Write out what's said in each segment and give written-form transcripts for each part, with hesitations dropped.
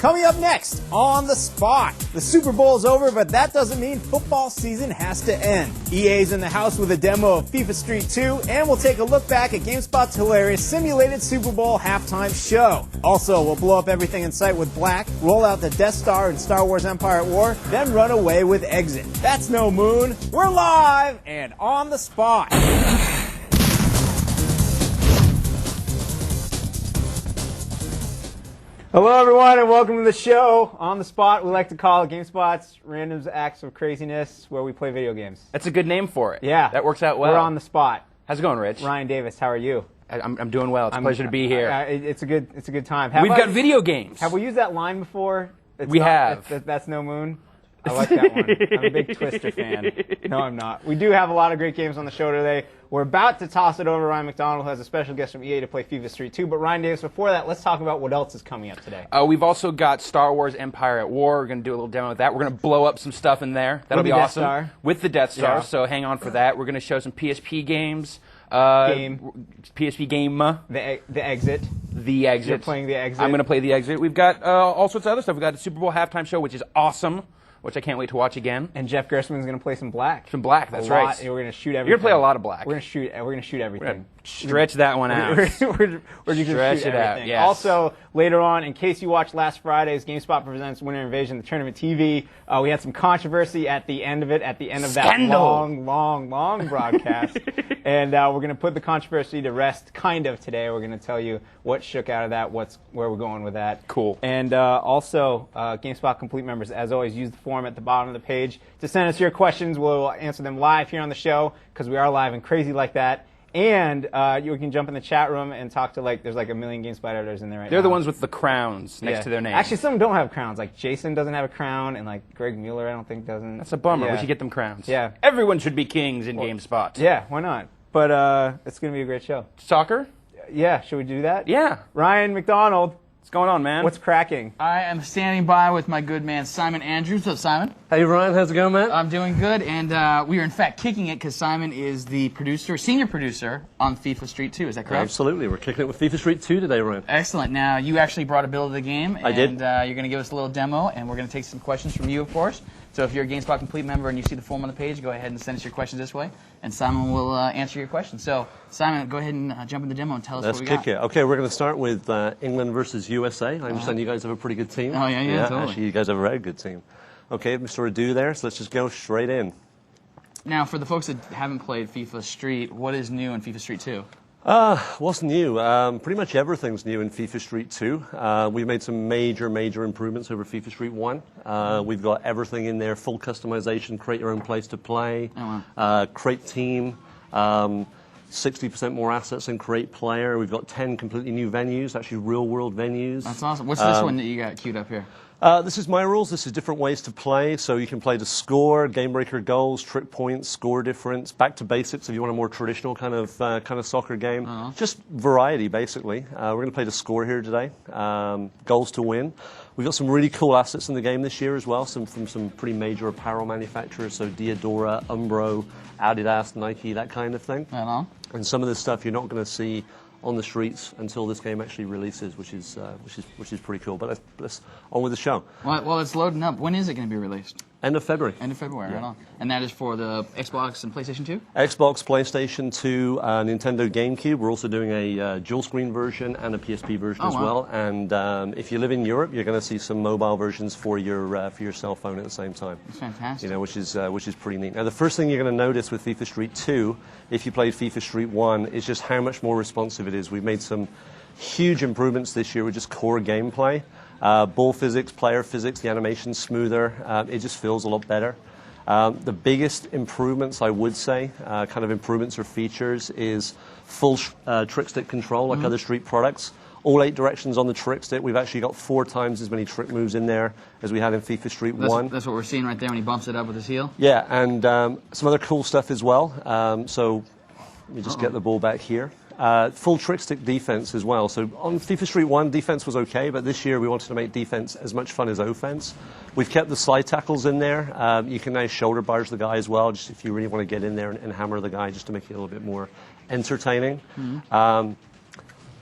Coming up next, On the Spot. The Super Bowl's over, but that doesn't mean football season has to end. EA's in the house with a demo of FIFA Street 2, and we'll take a look back at GameSpot's hilarious simulated Super Bowl halftime show. Also, we'll blow up everything in sight with black, roll out the Death Star in Star Wars Empire at War, then run away with Exit. That's no moon. We're live and on the spot. Hello, everyone, and welcome to the show. On the Spot, we like to call it GameSpot's Random Acts of Craziness, where we play video games. That's a good name for it. Yeah. That works out well. We're on the spot. How's it going, Rich? Ryan Davis, how are you? I'm doing well. It's a pleasure to be here. It's a good time. We've got video games. Have we used that line before? We have. That's no moon? I like that one. I'm a big Twister fan. No, I'm not. We do have a lot of great games on the show today. We're about to toss it over to Ryan McDonald, who has a special guest from EA to play FIFA Street 2. But Ryan Davis, before that, let's talk about what else is coming up today. We've also got Star Wars Empire at War. We're going to do a little demo of that. We're going to blow up some stuff in there. That'll be awesome. Death Star. With the Death Star, so hang on for that. We're going to show some PSP games. PSP game. The Exit. The Exit. You're playing the Exit. I'm going to play the Exit. We've got all sorts of other stuff. We've got the Super Bowl halftime show, which is awesome, which I can't wait to watch again. And Jeff Gerstmann's going to play some black. Some black, that's right. We're going to shoot everything. You're going to play a lot of black. We're going to shoot everything. We're going to stretch that one out. We're just going to stretch it out, yes. Also, later on, in case you watched last Friday's GameSpot Presents Winter Invasion, the Tournament TV, we had some controversy at the end of it, at the end of that long broadcast. And we're going to put the controversy to rest, kind of, today. We're going to tell you what shook out of that, where we're going with that. Cool. And also, GameSpot Complete members, as always, use the form at the bottom of the page to send us your questions. We'll answer them live here on the show, because we are live and crazy like that. And you can jump in the chat room and talk to, there's like a million GameSpot editors in there right now. They're the ones with the crowns next to their name. Actually, some don't have crowns. Like, Jason doesn't have a crown, and, Greg Mueller, I don't think, doesn't. That's a bummer. Yeah. We should get them crowns. Yeah. Everyone should be kings in GameSpot. Yeah, why not? But it's going to be a great show. Soccer? Yeah, should we do that? Yeah. Ryan McDonald. What's going on, man? What's cracking? I am standing by with my good man Simon Andrews. What's up, Simon? Hey, Ryan. How's it going, man? I'm doing good, and we are in fact kicking it because Simon is the producer, senior producer on FIFA Street 2. Is that correct? Absolutely. We're kicking it with FIFA Street 2 today, Ryan. Excellent. Now, you actually brought a build of the game. I did. And you're going to give us a little demo, and we're going to take some questions from you, of course. So if you're a GameSpot Complete member and you see the form on the page, go ahead and send us your questions this way, and Simon will answer your questions. So, Simon, go ahead and jump in the demo and tell us what we got. Let's kick it. Okay, we're going to start with England versus USA. I understand you guys have a pretty good team. Oh, yeah, totally. Actually, you guys have a very good team. Okay, Mr. Adu there, so let's just go straight in. Now, for the folks that haven't played FIFA Street, what is new in FIFA Street 2? What's new? Pretty much everything's new in FIFA Street 2. We've made some major improvements over FIFA Street 1. We've got everything in there, full customization, create your own place to play, create team, 60% more assets in create player. We've got 10 completely new venues, actually real-world venues. That's awesome. What's this one that you got queued up here? This is my rules. This is different ways to play. So you can play to score, game breaker goals, trick points, score difference, back to basics if you want a more traditional kind of soccer game. Just variety, basically. We're going to play to score here today. Goals to win. We've got some really cool assets in the game this year as well, from some pretty major apparel manufacturers, so Diadora, Umbro, Adidas, Nike, that kind of thing. And some of this stuff you're not going to see on the streets until this game actually releases, which is pretty cool. But let's on with the show. Well, it's loading up. When is it going to be released? End of February. End of February, right on. And that is for the Xbox and PlayStation 2? Xbox, PlayStation 2, Nintendo GameCube. We're also doing a dual screen version and a PSP version as well. And if you live in Europe, you're going to see some mobile versions for your cell phone at the same time. That's fantastic. Which is pretty neat. Now, the first thing you're going to notice with FIFA Street 2, if you played FIFA Street 1, is just how much more responsive it is. We've made some huge improvements this year with just core gameplay. Ball physics, player physics, the animation's smoother. It just feels a lot better. The biggest improvements, I would say, kind of improvements or features, is full trick stick control like other Street products. All 8 directions on the trick stick. We've actually got 4 times as many trick moves in there as we had in FIFA Street 1. That's what we're seeing right there when he bumps it up with his heel? Yeah, and some other cool stuff as well. So let me just get the ball back here. Full trick stick defense as well. So on FIFA Street 1, defense was okay, but this year we wanted to make defense as much fun as offense. We've kept the slide tackles in there. You can now shoulder barge the guy as well, just if you really want to get in there and hammer the guy, just to make it a little bit more entertaining.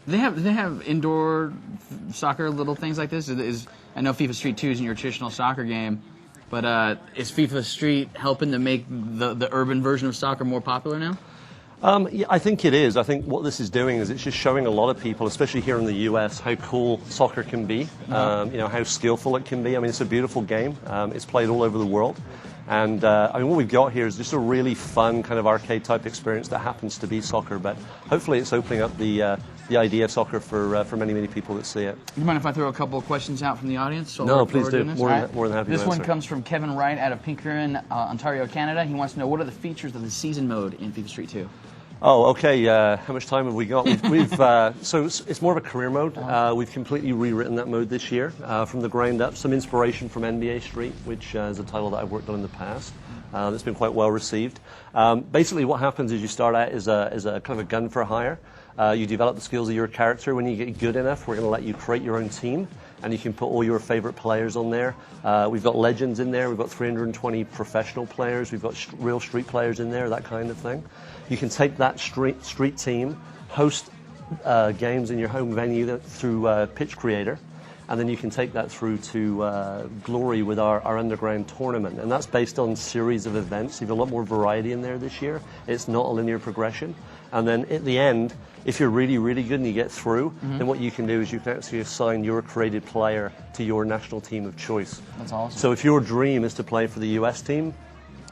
Do they have indoor soccer, little things like this? I know FIFA Street 2 isn't your traditional soccer game, but is FIFA Street helping to make the urban version of soccer more popular now? Yeah, I think it is. I think what this is doing is it's just showing a lot of people, especially here in the US, how cool soccer can be, how skillful it can be. I mean, it's a beautiful game. It's played all over the world. And I mean, what we've got here is just a really fun kind of arcade-type experience that happens to be soccer. But hopefully it's opening up the idea of soccer for many, many people that see it. You mind if I throw a couple of questions out from the audience? No, please do. More than happy to This one answer. comes from Kevin Wright out of Pinkerton, Ontario, Canada. He wants to know, what are the features of the season mode in FIFA Street 2? Oh, okay. How much time have we got? So it's more of a career mode. We've completely rewritten that mode this year from the ground up. Some inspiration from NBA Street, which is a title that I've worked on in the past. That's been quite well received. Basically, what happens is you start out as a kind of a gun for hire. You develop the skills of your character. When you get good enough, we're going to let you create your own team, and you can put all your favorite players on there. We've got legends in there. We've got 320 professional players. We've got real street players in there, that kind of thing. You can take that street team, host games in your home venue through Pitch Creator, and then you can take that through to Glory with our underground tournament. And that's based on series of events. You've got a lot more variety in there this year. It's not a linear progression. And then at the end, if you're really, really good and you get through, then what you can do is you can actually assign your created player to your national team of choice. That's awesome. So if your dream is to play for the US team,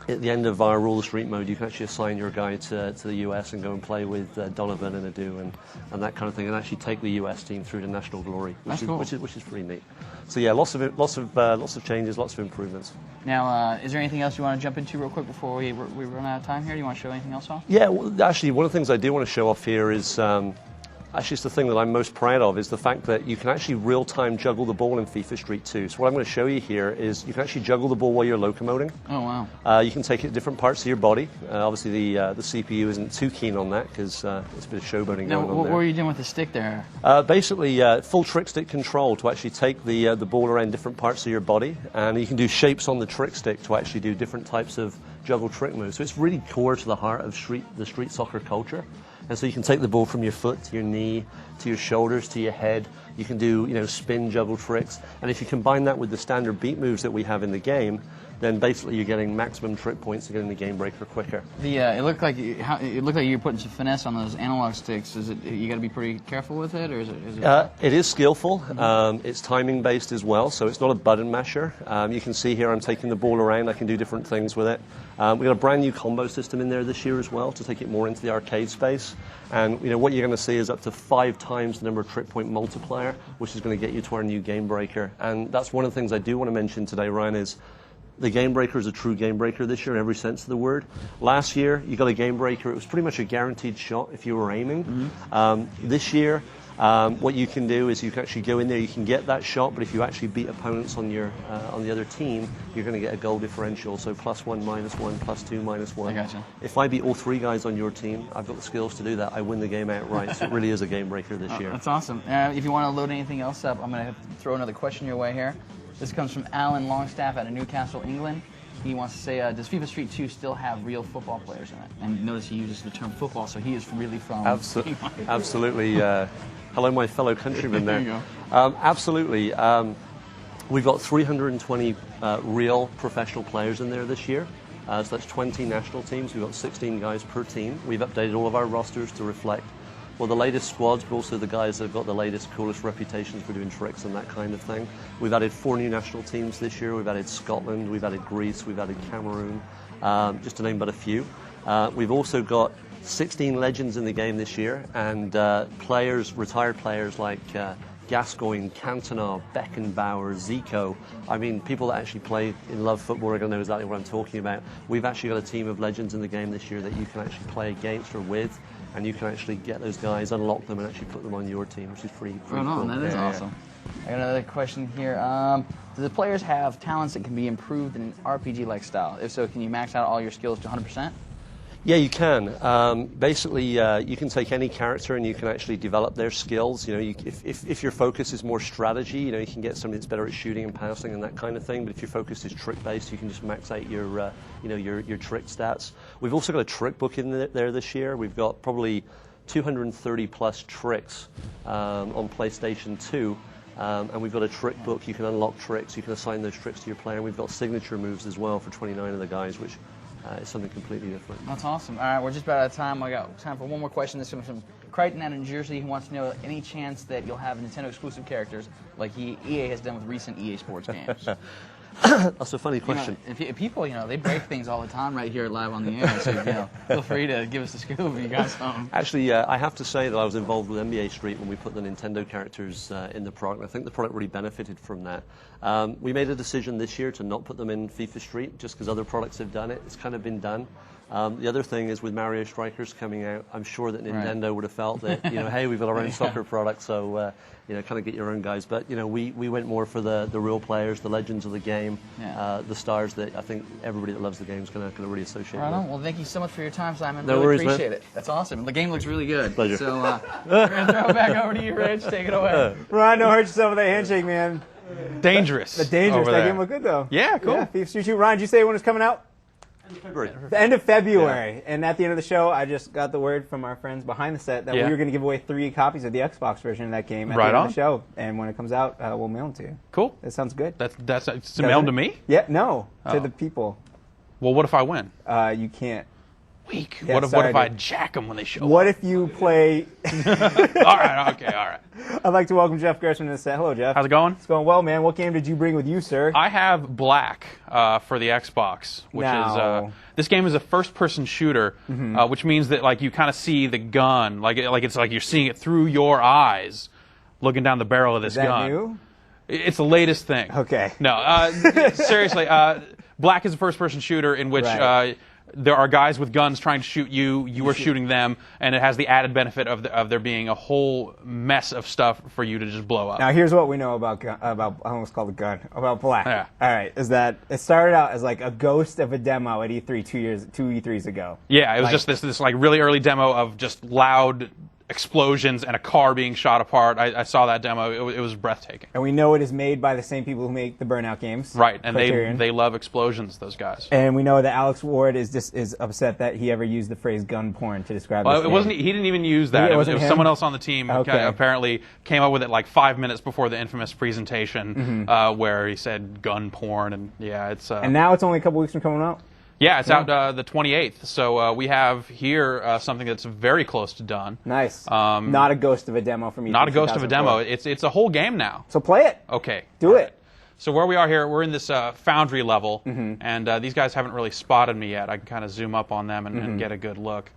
at the end of our Rule the Street mode, you can actually assign your guy to the US and go and play with Donovan and Adu and that kind of thing, and actually take the US team through to national glory, which is pretty neat. So yeah, lots of changes, lots of improvements. Now, is there anything else you want to jump into real quick before we run out of time here? Do you want to show anything else off? Yeah, well, actually, one of the things I do want to show off here is. Actually, it's the thing that I'm most proud of is the fact that you can actually real-time juggle the ball in FIFA Street 2. So what I'm going to show you here is you can actually juggle the ball while you're locomoting. Oh, wow. You can take it to different parts of your body. Obviously, the CPU isn't too keen on that because it's a bit of showboating going on there. What were you doing with the stick there? Basically, full trick stick control to actually take the ball around different parts of your body. And you can do shapes on the trick stick to actually do different types of juggle trick moves. So it's really core to the heart of the street soccer culture. And so you can take the ball from your foot to your knee, to your shoulders, to your head. You can do, spin juggle tricks. And if you combine that with the standard beat moves that we have in the game, then basically you're getting maximum trick points and getting the game breaker quicker. It looked like you're putting some finesse on those analog sticks. Is it you got to be pretty careful with it, or is it? It is skillful. It's timing based as well, so it's not a button masher. You can see here I'm taking the ball around. I can do different things with it. We've got a brand new combo system in there this year as well to take it more into the arcade space. And what you're going to see is up to 5 times the number of trick point multiplier, which is going to get you to our new game breaker. And that's one of the things I do want to mention today, Ryan, is the game breaker is a true game breaker this year in every sense of the word. Last year, you got a game breaker. It was pretty much a guaranteed shot if you were aiming. This year, what you can do is you can actually go in there, you can get that shot, but if you actually beat opponents on the other team, you're going to get a goal differential. So +1, -1, +2, -1. I gotcha. If I beat all 3 guys on your team, I've got the skills to do that. I win the game outright. So it really is a game breaker this year. That's awesome. If you want to load anything else up, I'm going to throw another question your way here. This comes from Alan Longstaff out of Newcastle, England. He wants to say, does FIFA Street 2 still have real football players in it? And notice he uses the term football, so he is really from... Absolutely. Hello, my fellow countrymen there. There you go. Absolutely. We've got 320 real professional players in there this year. So that's 20 national teams. We've got 16 guys per team. We've updated all of our rosters to reflect the latest squads, but also the guys that have got the latest, coolest reputations for doing tricks and that kind of thing. We've added 4 new national teams this year. We've added Scotland, we've added Greece, we've added Cameroon, just to name but a few. We've also got 16 legends in the game this year, and retired players like Gascoigne, Cantona, Beckenbauer, Zico. I mean, people that actually play and love football are going to know exactly what I'm talking about. We've actually got a team of legends in the game this year that you can actually play against or with, and you can actually get those guys, unlock them, and actually put them on your team, which is pretty cool. That is awesome. I got another question here. Do the players have talents that can be improved in an RPG-like style? If so, can you max out all your skills to 100%? Yeah, you can. Basically, you can take any character and you can actually develop their skills. If your focus is more strategy, you can get somebody that's better at shooting and passing and that kind of thing. But if your focus is trick-based, you can just max out your trick stats. We've also got a trick book in there this year. We've got probably 230 plus tricks on PlayStation 2. And we've got a trick book. You can unlock tricks. You can assign those tricks to your player. And we've got signature moves as well for 29 of the guys, which is something completely different. That's awesome. All right, we're just about out of time. I got time for one more question. This comes from Criterion out in Jersey. He wants to know any chance that you'll have Nintendo exclusive characters like EA has done with recent EA Sports games. That's a funny question. If people, they break things all the time right here live on the air. So feel free to give us a scoop if you got some. Actually, I have to say that I was involved with NBA Street when we put the Nintendo characters in the product. I think the product really benefited from that. We made a decision this year to not put them in FIFA Street just because other products have done it. It's kind of been done. The other thing is with Mario Strikers coming out, I'm sure that Nintendo would have felt that, hey, we've got our own soccer product, so, kind of get your own guys. But, we went more for the real players, the legends of the game, the stars that I think everybody that loves the game is going to really associate with. Well, thank you so much for your time, Simon. No really worries, appreciate man. it. That's awesome. The game looks really good. Pleasure. So we're going to throw it back over to you, Rich. Take it away. Ryan, don't hurt yourself with that handshake, man. Dangerous. The dangerous. over That there. game looked good, though. Yeah, cool. Yeah, FIFA Street 2. Ryan, did you say when it's coming out? February. The end of February. And at the end of the show, I just got the word from our friends behind the set that we were going to give away 3 copies of the Xbox version of that game at the end of the show. And when it comes out, we'll mail them to you. Cool. That sounds good. That's it's mailed to me? Yeah, no, to Oh. the people. Well, what if I win? You can't. Weak. Yeah, what if sorry, I dude. jack them when they show What up? if you play... All right, okay, all right. I'd like to welcome Jeff Gerstmann to the set. Hello, Jeff. How's it going? It's going well, man. What game did you bring with you, sir? I have Black for the Xbox, which is this game is a first-person shooter, which means that you kind of see the gun, it's like you're seeing it through your eyes, looking down the barrel of this Is that gun. new? It's the latest thing. Okay. No, seriously, Black is a first-person shooter in which there are guys with guns trying to shoot you. You are shooting them, and it has the added benefit of there being a whole mess of stuff for you to just blow up. Now, here's what we know about I almost called it gun, about Black. Yeah. All right, is that it started out as like a ghost of a demo at E3 two E3s ago. Yeah, it was just this really early demo of just loud explosions and a car being shot apart. I saw that demo. It was breathtaking. And we know it is made by the same people who make the Burnout games. Right, and Criterion. they love explosions, those guys. And we know that Alex Ward is upset that he ever used the phrase gun porn to describe this It game. wasn't. He didn't even use that. Yeah, It was wasn't him? someone else on the team. Okay. Apparently came up with it 5 minutes before the infamous presentation where he said gun porn, and yeah, it's. And now it's only a couple weeks from coming out? Yeah, it's out the 28th. So we have here something that's very close to done. Nice. Not a ghost of a demo from E3. Not a ghost of a 2004. demo. It's a whole game now. So play it. Okay. Do it. So where we are here, we're in this foundry level, and these guys haven't really spotted me yet. I can kind of zoom up on them and get a good look.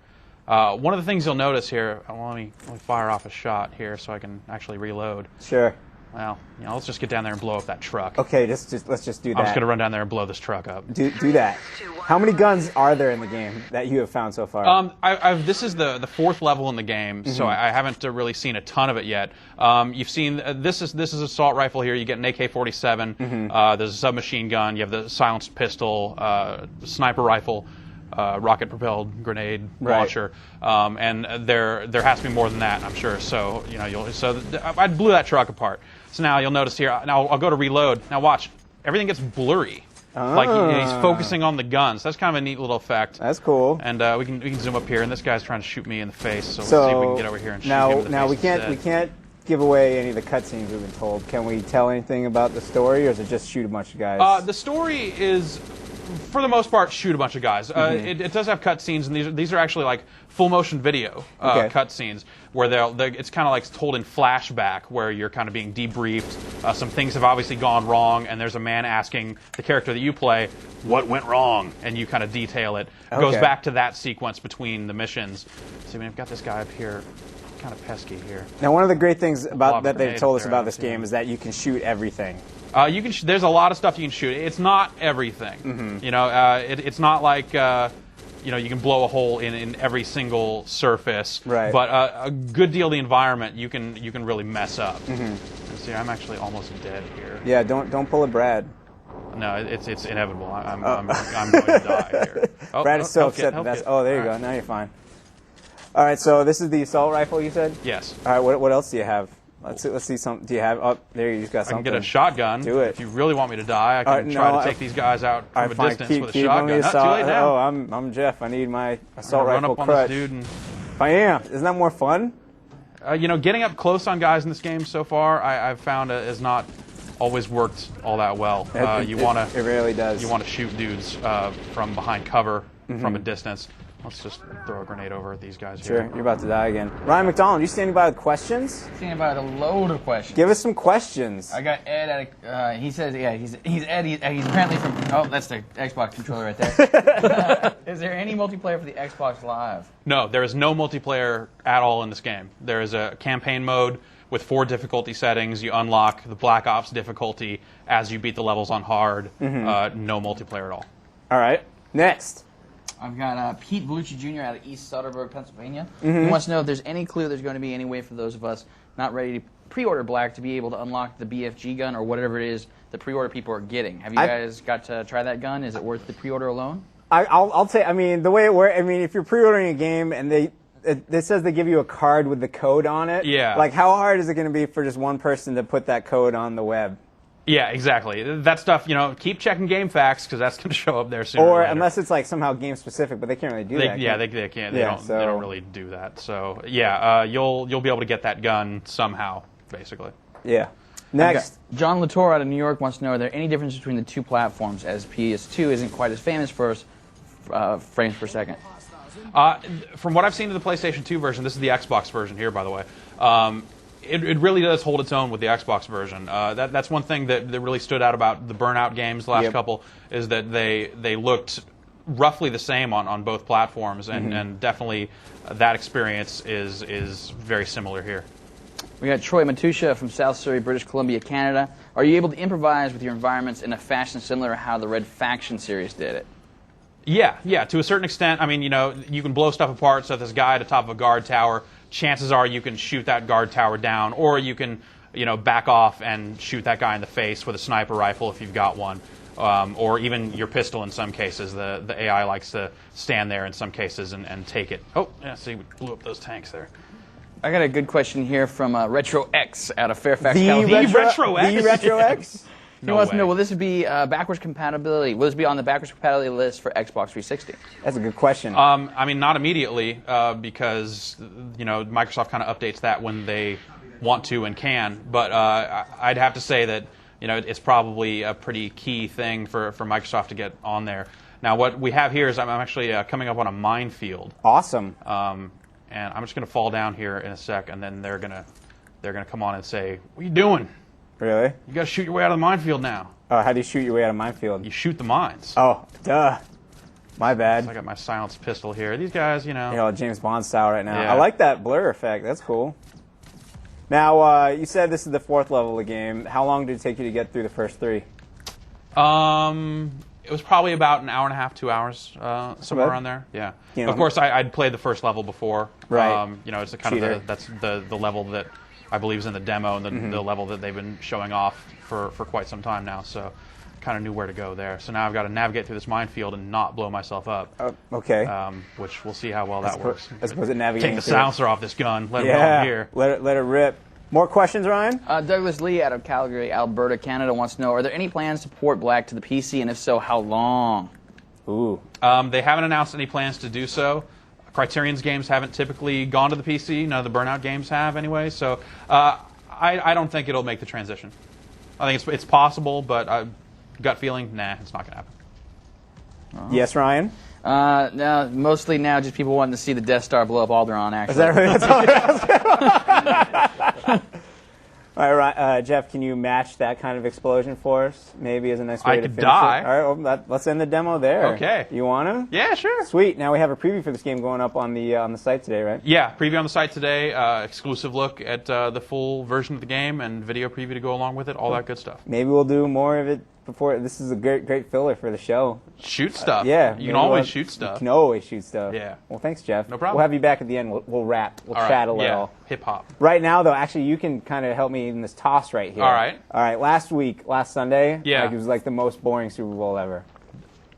One of the things you'll notice here, let me fire off a shot here so I can actually reload. Sure. Well, let's just get down there and blow up that truck. Okay, let's just do that. I'm just going to run down there and blow this truck up. Do that. How many guns are there in the game that you have found so far? This is the 4th level in the game, so I haven't really seen a ton of it yet. You've seen this is assault rifle here. You get an AK-47. There's a submachine gun. You have the silenced pistol, sniper rifle. Rocket propelled grenade launcher, and there has to be more than that, I'm sure. So I blew that truck apart. So now you'll notice here. Now I'll go to reload. Now watch, everything gets blurry. Like he's focusing on the guns. That's kind of a neat little effect. That's cool. And we can zoom up here, and this guy's trying to shoot me in the face. So let's see if we can get over here and shoot him in the face. Now we can't give away any of the cutscenes we've been told. Can we tell anything about the story, or is it just shoot a bunch of guys? The story is, for the most part, shoot a bunch of guys. It does have cutscenes, and these are actually full motion video cutscenes where it's kind of told in flashback, where you're kind of being debriefed. Some things have obviously gone wrong, and there's a man asking the character that you play, "What went wrong?" and you kind of detail it. It goes back to that sequence between the missions. So I've got this guy up here, kind of pesky here. Now, one of the great things about that they've grenade told up us there, about I this see game is that you can shoot everything. There's a lot of stuff you can shoot. It's not everything. It's not like you can blow a hole in every single surface. Right. But a good deal of the environment you can really mess up. See, I'm actually almost dead here. Yeah, don't pull a Brad. No, it's inevitable. I'm going to die here. Oh, Brad is so help upset. kit, That's, help kit. there you go. Now you're fine. All right, so this is the assault rifle you said? Yes. All right, what else do you have? Let's see some. Do you have? Oh, there you just got I something. can get a shotgun. Do it. If you really want me to die, I can try to take these guys out from a fine. distance Keep with a shotgun. Not too late now. Oh, I'm Jeff. I need my assault run rifle up on crutch. this dude and I am. Isn't that more fun? You know, getting up close on guys in this game so far, I've found has not always worked all that well. It rarely does. You want to shoot dudes from behind cover from a distance. Let's just throw a grenade over at these guys Sure, here. you're about to die again. Ryan McDonald, you standing by with questions? Standing by with a load of questions. Give us some questions. I got Ed at he says, yeah, he's Ed. He's apparently from, oh, that's the Xbox controller right there. Is there any multiplayer for the Xbox Live? No, there is no multiplayer at all in this game. There is a campaign mode with 4 difficulty settings. You unlock the Black Ops difficulty as you beat the levels on hard. No multiplayer at all. All right, next. I've got Pete Bellucci Jr. out of East Suderburg, Pennsylvania. He wants to know if there's any clue there's going to be any way for those of us not ready to pre-order Black to be able to unlock the BFG gun or whatever it is the pre-order people are getting. Have you guys got to try that gun? Is it worth the pre-order alone? I'll say, I mean, the way it works, I mean, if you're pre-ordering a game and it says they give you a card with the code on it. Yeah. Like, how hard is it going to be for just one person to put that code on the web? Yeah, exactly. That stuff, you know, keep checking game facts because that's going to show up there soon. Or unless it's like somehow game specific, but they can't really do that. Yeah, they can't. They Yeah, don't. They don't really do that. So yeah, you'll be able to get that gun somehow, basically. Yeah. Next. John Latour out of New York wants to know, are there any differences between the two platforms, as PS2 isn't quite as famous for frames per second? From what I've seen of the PlayStation 2 version, this is the Xbox version here, by the way. It really does hold its own with the Xbox version. That's one thing that really stood out about the Burnout games, the last couple, is that they looked roughly the same on both platforms, and definitely that experience is very similar here. We got Troy Matusha from South Surrey, British Columbia, Canada. Are you able to improvise with your environments in a fashion similar to how the Red Faction series did it? Yeah, to a certain extent. I mean, you know, you can blow stuff apart. So if this guy at the top of a guard tower, chances are you can shoot that guard tower down, or you can, you know, back off and shoot that guy in the face with a sniper rifle if you've got one, or even your pistol in some cases. The AI likes to stand there in some cases and take it. Oh, yeah, see, we blew up those tanks there. I got a good question here from Retro X out of Fairfax, The California. Retro X? He wants to know, will this be backwards compatibility? Will this be on the backwards compatibility list for Xbox 360? That's a good question. I mean, not immediately, because you know Microsoft kind of updates that when they want to and can. But I'd have to say that you know it's probably a pretty key thing for Microsoft to get on there. Now, what we have here is I'm actually coming up on a minefield. Awesome. And I'm just going to fall down here in a sec, and then they're gonna come on and say, "What are you doing? Really? You got to shoot your way out of the minefield now." How do you shoot your way out of minefield? You shoot the mines. Oh, duh. My bad. So I got my silenced pistol here. These guys, you know. You know, James Bond style right now. Yeah. I like that blur effect. That's cool. Now, you said this is the 4th level of the game. How long did it take you to get through the first 3? It was probably about an hour and a half, 2 hours, somewhere around there. Yeah. You know, of course, I'd played the first level before. Right. You know, it's that's the level that I believe is in the demo and the level that they've been showing off for quite some time now. So, kind of knew where to go there. So now I've got to navigate through this minefield and not blow myself up. Okay. Which we'll see how well that works. I suppose it navigating. Take the silencer off this gun. Let it Yeah. roll here. Let it rip. More questions, Ryan? Douglas Lee out of Calgary, Alberta, Canada wants to know, are there any plans to port Black to the PC, and if so, how long? Ooh. They haven't announced any plans to do so. Criterion's games haven't typically gone to the PC. None of the Burnout games have anyway. So I don't think it'll make the transition. I think it's possible, but gut feeling, nah, it's not going to happen. Yes, Ryan? Now, mostly now, just people wanting to see the Death Star blow up Alderaan, actually. Is that right? That's all All right, Jeff, can you match that kind of explosion for us? Maybe as a nice way I to could finish die. it. All right, well, let's end the demo there. Okay. You want to? Yeah, sure. Sweet. Now we have a preview for this game going up on the site today, right? Yeah, preview on the site today. Exclusive look at the full version of the game and video preview to go along with it. All that good stuff. Maybe we'll do more of it before. This is a great filler for the show. Shoot stuff. Yeah. You can always shoot stuff. You can always shoot stuff. Yeah. Well, thanks, Jeff. No problem. We'll have you back at the end. We'll wrap. We'll All chat right. a little. Yeah. Hip hop. Right now, though, actually, you can kind of help me in this toss right here. All right. All right. Last Sunday, Yeah. it was like the most boring Super Bowl ever.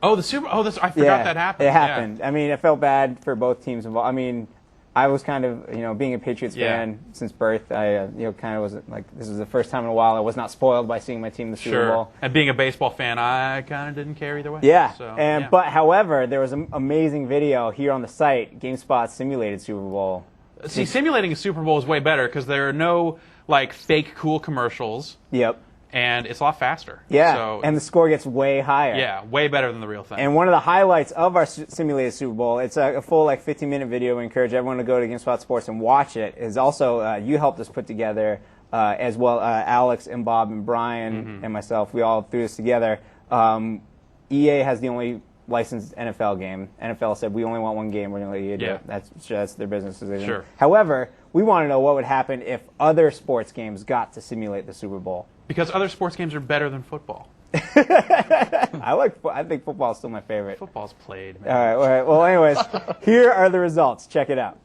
Oh, I forgot that happened. It happened. Yeah. I mean, it felt bad for both teams involved. I mean, I was kind of, being a Patriots fan since birth, I, kind of was like, this was the first time in a while I was not spoiled by seeing my team in the Super Bowl. And being a baseball fan, I kind of didn't care either way. Yeah. So, But however, there was an amazing video here on the site, GameSpot simulated Super Bowl. See, simulating a Super Bowl is way better because there are no fake cool commercials. Yep. And it's a lot faster. Yeah, so, and the score gets way higher. Yeah, way better than the real thing. And one of the highlights of our simulated Super Bowl, it's a full 15-minute video. We encourage everyone to go to GameSpot Sports and watch it. Is also you helped us put together as well. Alex and Bob and Brian and myself, we all threw this together. EA has the only licensed NFL game. NFL said we only want one game. We're going to let EA do it. That's their business decision. Sure. However, we want to know what would happen if other sports games got to simulate the Super Bowl. Because other sports games are better than football. I think football is still my favorite. Football's played, man. All right. Well, anyways, here are the results. Check it out.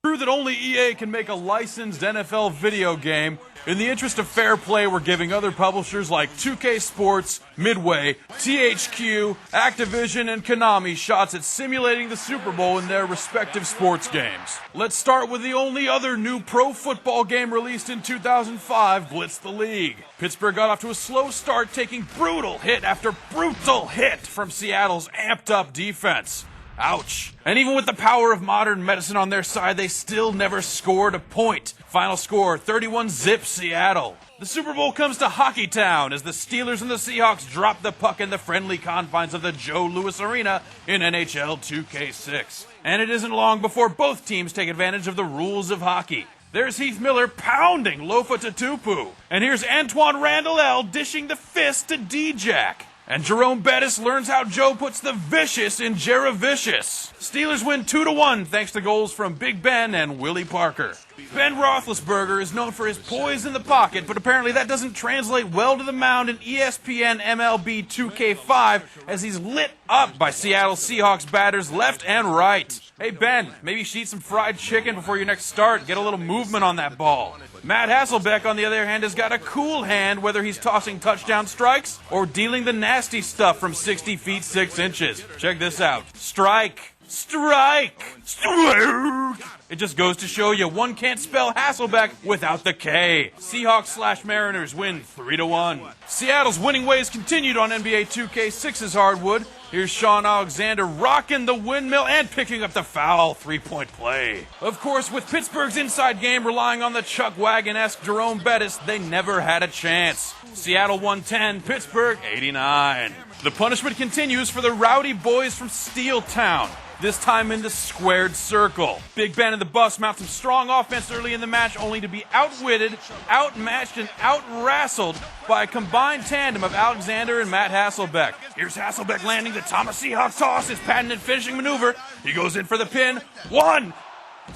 True that only EA can make a licensed NFL video game. In the interest of fair play, we're giving other publishers like 2K Sports, Midway, THQ, Activision, and Konami shots at simulating the Super Bowl in their respective sports games. Let's start with the only other new pro football game released in 2005, Blitz the League. Pittsburgh got off to a slow start, taking brutal hit after brutal hit from Seattle's amped-up defense. Ouch. And even with the power of modern medicine on their side, they still never scored a point. Final score, 31-zip Seattle. The Super Bowl comes to Hockey Town as the Steelers and the Seahawks drop the puck in the friendly confines of the Joe Louis Arena in NHL 2K6. And it isn't long before both teams take advantage of the rules of hockey. There's Heath Miller pounding Lofa Tatupu. And here's Antoine Randall dishing the fist to D-Jack. And Jerome Bettis learns how Joe puts the vicious in Jeravicious. Steelers win 2-1 thanks to goals from Big Ben and Willie Parker. Ben Roethlisberger is known for his poise in the pocket, but apparently that doesn't translate well to the mound in ESPN MLB 2K5 as he's lit up by Seattle Seahawks batters left and right. Hey Ben, maybe you should eat some fried chicken before your next start. Get a little movement on that ball. Matt Hasselbeck, on the other hand, has got a cool hand whether he's tossing touchdown strikes or dealing the nasty stuff from 60 feet 6 inches. Check this out. Strike. Strike! Strike! It just goes to show you one can't spell Hasselbeck without the K. Seahawks/Mariners win 3-1. Seattle's winning ways continued on NBA 2K6's hardwood. Here's Sean Alexander rocking the windmill and picking up the foul three-point play. Of course, with Pittsburgh's inside game relying on the Chuck Wagon-esque Jerome Bettis, they never had a chance. Seattle 110, Pittsburgh 89. The punishment continues for the rowdy boys from Steel Town. This time in the squared circle. Big Ben and the Buffs mount some strong offense early in the match, only to be outwitted, outmatched, and out-wrestled by a combined tandem of Alexander and Matt Hasselbeck. Here's Hasselbeck landing the Thomas Seahawks toss, his patented finishing maneuver. He goes in for the pin. 1,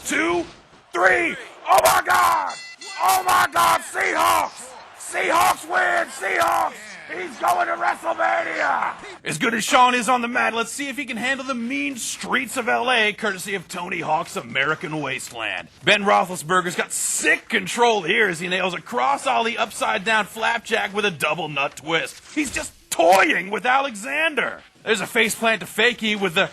2, 3. Oh my God! Oh my God, Seahawks! Seahawks win! Seahawks! He's going to WrestleMania! As good as Sean is on the mat, let's see if he can handle the mean streets of L.A., courtesy of Tony Hawk's American Wasteland. Ben Roethlisberger's got sick control here as he nails a cross-ollie upside-down flapjack with a double nut twist. He's just toying with Alexander. There's a faceplant to fakie with the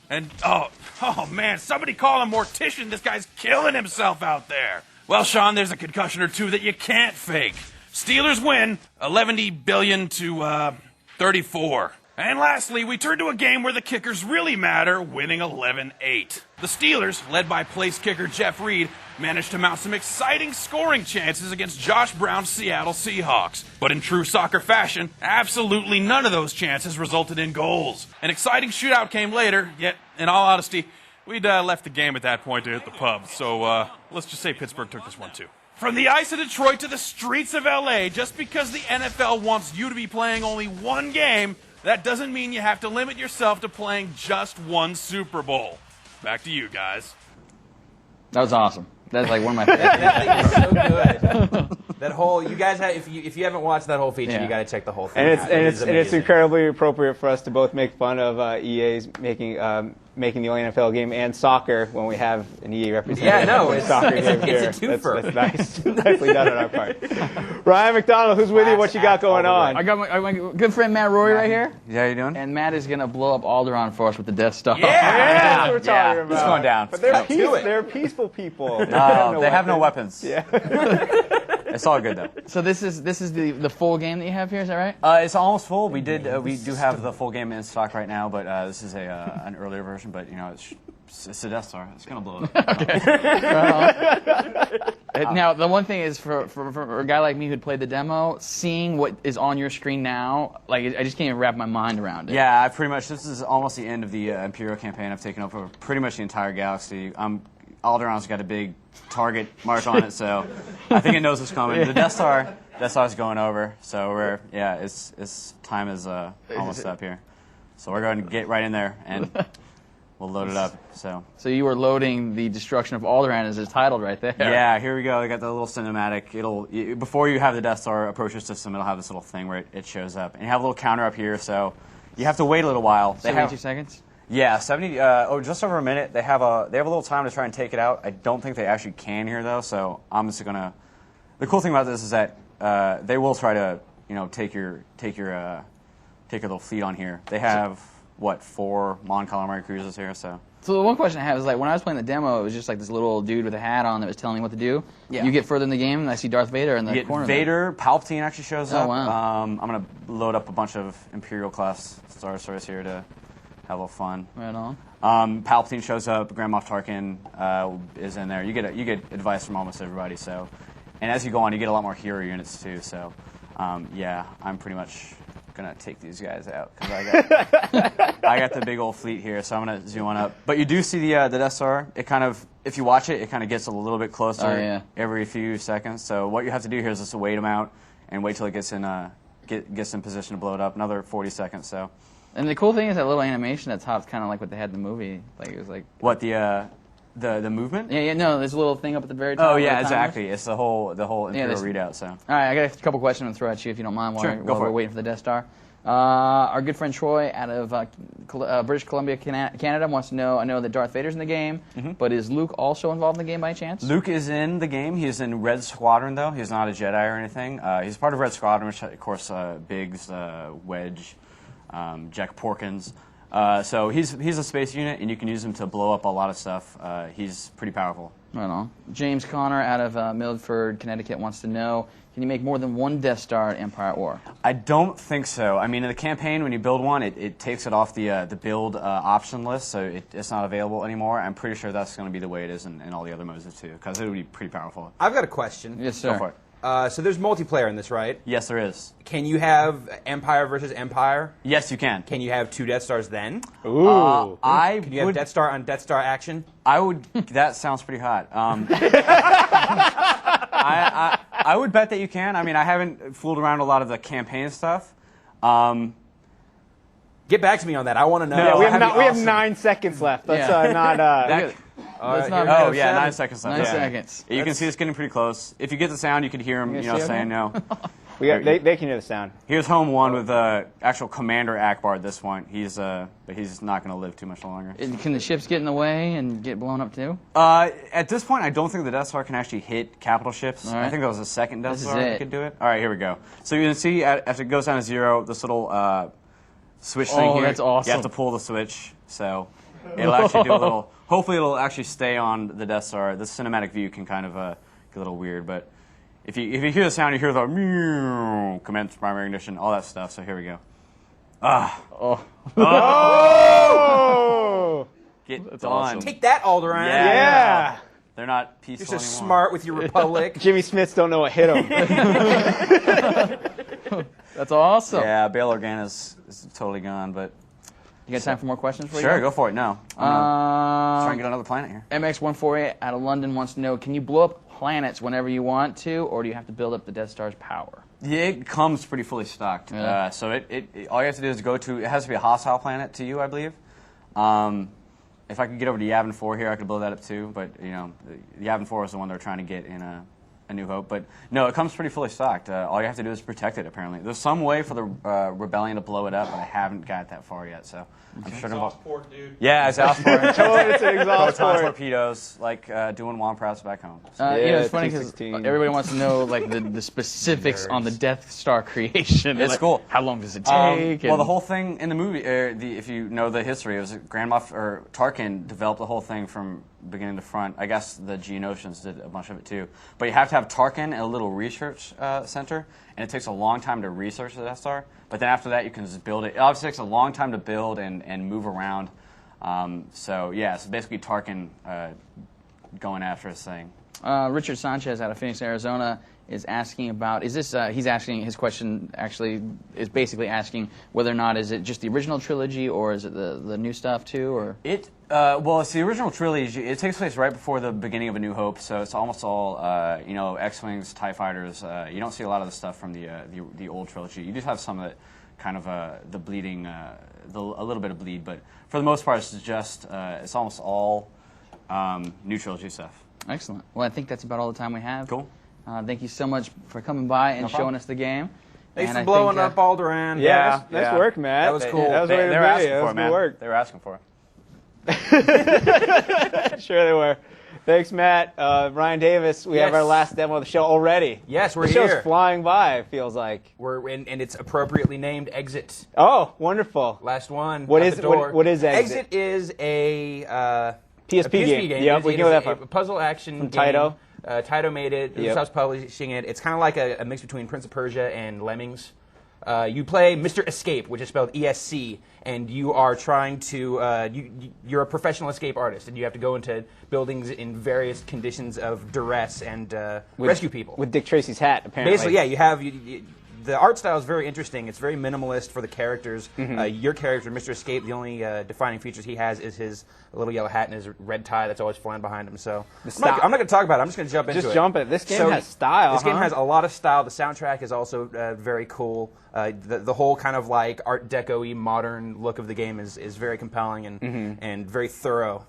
and oh man, somebody call a mortician. This guy's killing himself out there. Well, Sean, there's a concussion or two that you can't fake. Steelers win 11 billion to 34. And lastly, we turn to a game where the kickers really matter, winning 11-8. The Steelers, led by place kicker Jeff Reed, managed to mount some exciting scoring chances against Josh Brown's Seattle Seahawks. But in true soccer fashion, absolutely none of those chances resulted in goals. An exciting shootout came later, yet, in all honesty, we'd left the game at that point to hit the pub. So let's just say Pittsburgh took this one too. From the ice of Detroit to the streets of L.A., just because the NFL wants you to be playing only one game, that doesn't mean you have to limit yourself to playing just one Super Bowl. Back to you guys. That was awesome. That's like one of my favorites. That thing is so good. That whole, you guys have, if you haven't watched that whole feature, you got to check the whole thing and out. It's incredibly appropriate for us to both make fun of EA's making making the only NFL game and soccer when we have an EA representative. Yeah, no, for the soccer game here. it's a twofer. That's nice. Nicely done on our part. Ryan McDonald, who's with you? What you got going on? I got my good friend Matt Rory right here. Yeah, how you doing? And Matt is going to blow up Alderaan for us with the Death Star. Yeah, that's what we're talking about. It's going down. But they're peaceful people. They They have no weapons. Yeah. It's all good though. So this is the full game that you have here, is that right? It's almost full. We do have the full game in stock right now, but this is an earlier version. But you know, it's a Death Star. It's gonna blow up. Now, the one thing is for a guy like me who'd played the demo, seeing what is on your screen now, like I just can't even wrap my mind around it. Yeah, this is almost the end of the Imperial campaign. I've taken over pretty much the entire galaxy. Alderaan's got a big target mark on it, so I think it knows what's coming. The Death Star's going over, so its time is almost up here. So we're going to get right in there and we'll load it up. So you were loading the destruction of Alderaan as it's titled right there. yeah, here we go. We got the little cinematic. Before you have the Death Star approach your system, it'll have this little thing where it shows up, and you have a little counter up here, so you have to wait a little while. 72 seconds. Yeah, 70. Just over a minute. They have a little time to try and take it out. I don't think they actually can here though, so I'm just gonna. The cool thing about this is that they will try to take your little fleet on here. They have 4 Mon Calamari cruisers here, so. So the one question I have is, like, when I was playing the demo, it was just like this little dude with a hat on that was telling me what to do. Yeah. You get further in the game, and I see Darth Vader in the corner. Vader, Palpatine actually shows up. Wow. I'm gonna load up a bunch of Imperial class Star Destroyers here to have a little fun. Right on. Palpatine shows up. Grand Moff Tarkin is in there. You get advice from almost everybody. So, and as you go on, you get a lot more hero units too. So, yeah, I'm pretty much gonna take these guys out because I got the big old fleet here. So I'm gonna zoom on up. But you do see the Death Star. It kind of, if you watch it, it kind of gets a little bit closer every few seconds. So what you have to do here is just wait them out and wait till it gets in position to blow it up. Another 40 seconds. So. And the cool thing is that little animation at top is kind of like what they had in the movie. Like it was like what the movement? Yeah, no, there's a little thing up at the very top. Oh yeah, exactly. It's the whole Imperial readout. So. All right, I got a couple questions to throw at you if you don't mind while we're waiting for the Death Star. Our good friend Troy out of British Columbia, Canada wants to know. I know that Darth Vader's in the game, but is Luke also involved in the game by chance? Luke is in the game. He's in Red Squadron though. He's not a Jedi or anything. He's part of Red Squadron, which of course Biggs, Wedge. Jack Porkins. So he's a space unit, and you can use him to blow up a lot of stuff. He's pretty powerful. Right on. James Connor out of Milford, Connecticut wants to know, can you make more than one Death Star at Empire at War? I don't think so. I mean, in the campaign, when you build one, it takes it off the build option list, so it's not available anymore. I'm pretty sure that's going to be the way it is in all the other modes too, because it would be pretty powerful. I've got a question. Yes, sir. Go for it. So there's multiplayer in this, right? Yes, there is. Can you have Empire versus Empire? Yes, you can. Can you have 2 Death Stars then? Ooh. Can you have Death Star on Death Star action? I would. That sounds pretty hot. I would bet that you can. I mean, I haven't fooled around a lot of the campaign stuff. Get back to me on that. I want to know. Yeah, we have 9 seconds left. Let's not. Let's not oh yeah, 9 seconds left. 9 seconds. You can see it's getting pretty close. If you get the sound, you could hear him, saying no. They can hear the sound. Here's home one with actual Commander Akbar at this point. But he's not going to live too much longer. Can the ships get in the way and get blown up too? At this point, I don't think the Death Star can actually hit capital ships. Right. I think that was the second Death Star that could do it. All right, here we go. So you can see after it goes down to 0, this little switch thing here. Oh, that's awesome. You have to pull the switch, so it'll actually do a little. Hopefully, it'll actually stay on the Death Star. The cinematic view can kind of get a little weird, but if you hear the sound, you hear the meow, commence primary ignition, all that stuff. So here we go. Get That's done. awesome. Take that, Alderaan. Yeah. They're not peaceful You're so anymore. smart with your Republic. Jimmy Smiths don't know what hit him. That's awesome. Yeah, Bail Organa's is totally gone, but You got time for more questions for you? sure, go for it. No, I'm gonna try and get another planet here. MX148 out of London wants to know, can you blow up planets whenever you want to, or do you have to build up the Death Star's power? Yeah, it comes pretty fully stocked. Yeah. So all you have to do is go to. It has to be a hostile planet to you, I believe. If I could get over to Yavin 4 here, I could blow that up too. But Yavin 4 is the one they're trying to get in A New Hope, but no, it comes pretty fully stocked. All you have to do is protect it, apparently. There's some way for the Rebellion to blow it up, but I haven't got that far yet, so I'm sure to... Exhaust port, dude. Yeah, exhaust port. It's an exhaust Proton port. torpedoes, like doing Womp Rats back home. So. It's funny because 216. everybody wants to know like the specifics on the Death Star creation. It's Like, cool. How long does it take? Well, and- the whole thing in the movie, if you know the history, it was Grand Moff or Tarkin developed the whole thing from beginning to front. I guess the Geonosians did a bunch of it too. But you have to have Tarkin in a little research center, and it takes a long time to research the Death Star. But then after that, you can just build it. It obviously takes a long time to build and move around. So yeah, so basically Tarkin going after his thing. Richard Sanchez out of Phoenix, Arizona is asking about, is this, he's asking, his question actually is basically asking whether or not is it just the original trilogy or is it the new stuff too, or? Well, it's the original trilogy. It takes place right before the beginning of A New Hope, so it's almost all, X-Wings, TIE Fighters. You don't see a lot of the stuff from the old trilogy. You do have some of it, kind of the bleeding, a little bit of bleed, but for the most part, it's just, it's almost all new trilogy stuff. Excellent. Well, I think that's about all the time we have. Cool. Thank you so much for coming by and showing us the game. Thanks And for I blowing think, up Alderaan. Yeah, nice work, Matt. That was cool. That was way to They were be. asking That for was it, good man. work. They were asking for it. Sure they were. Thanks, Matt. Ryan Davis, we have Yes. our last demo of the show already. Yes, we're the show's here. flying by, it feels like. And it's appropriately named Exit. Oh, wonderful. Last one. What out is- the door. what is Exit? Exit is a PSP game. Yep, It is- we it know is that a from puzzle action from game. Taito. Taito made it. Yep. Ubisoft's publishing it. It's kind of like a mix between Prince of Persia and Lemmings. You play Mr. Escape, which is spelled ESC, and you are trying to. You're a professional escape artist, and you have to go into buildings in various conditions of duress and rescue people. With Dick Tracy's hat, apparently. Basically, yeah, you have the art style is very interesting. It's very minimalist for the characters. Your character, Mr. Escape, the only defining features he has is his little yellow hat and his red tie that's always flying behind him. So I'm not going to talk about it. I'm just going to jump into it. Just jump it. This game has style. This game has a lot of style. The soundtrack is also very cool. The whole kind of like Art Deco-y modern look of the game is very compelling and very thorough.